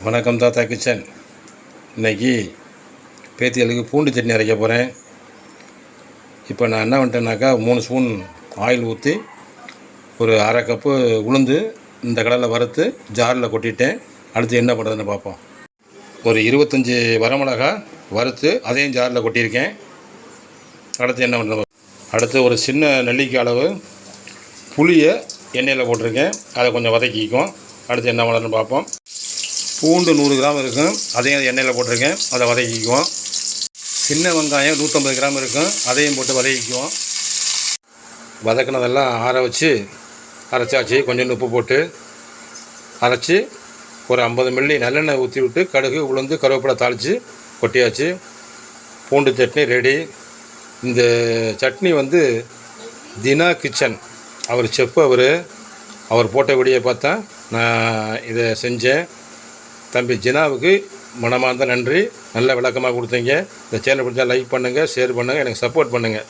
வணக்கம் தாத்தா கிச்சன். இன்றைக்கி பேத்திகளுக்கு பூண்டு சட்னி அரைக்க போகிறேன். இப்போ நான் என்ன பண்ணிட்டேன்னாக்கா 3 ஸ்பூன் ஆயில் ஊற்றி ஒரு அரை கப்பு உளுந்து இந்த கடலில் வறுத்து ஜாரில் கொட்டிட்டேன். அடுத்து என்ன பண்ணுறதுன்னு பார்ப்போம். ஒரு 25 வரமிளகா வறுத்து அதையும் ஜாரில் கொட்டியிருக்கேன். அடுத்து என்ன பண்ணுறது? அடுத்து ஒரு சின்ன நெல்லிக்காய் அளவு புளியை எண்ணெயில் போட்டிருக்கேன். அதை கொஞ்சம் வதக்கிக்கும். அடுத்து என்ன பண்ணுறதுன்னு பார்ப்போம். பூண்டு 100 கிராம் இருக்கும், அதையும் எண்ணெயில் போட்டிருக்கேன். அதை வதக்கிக்குவோம். சின்ன வெங்காயம் 150 கிராம் இருக்கும், அதையும் போட்டு வதக்கிக்குவோம். வதக்கினதெல்லாம் ஆற வச்சு அரைச்சாச்சு. கொஞ்சம் உப்பு போட்டு அரைச்சி ஒரு 50 மில்லி நல்லெண்ணெய் ஊற்றி விட்டு கடுகு உளுந்து கருவேப்பிலை தாளித்து கொட்டியாச்சு. பூண்டு சட்னி ரெடி. இந்த சட்னி தினா கிச்சன் அவர் செஃப். அவர் போட்ட வீடியோ பார்த்தா நான் இதை செஞ்சேன். தம்பி ஜினாவுக்கு மனமார்ந்த நன்றி. நல்ல விளக்கமாக கொடுத்தீங்க. இந்த சேனல் பிடிச்சா லைக் பண்ணுங்கள், ஷேர் பண்ணுங்கள், எனக்கு சப்போர்ட் பண்ணுங்கள்.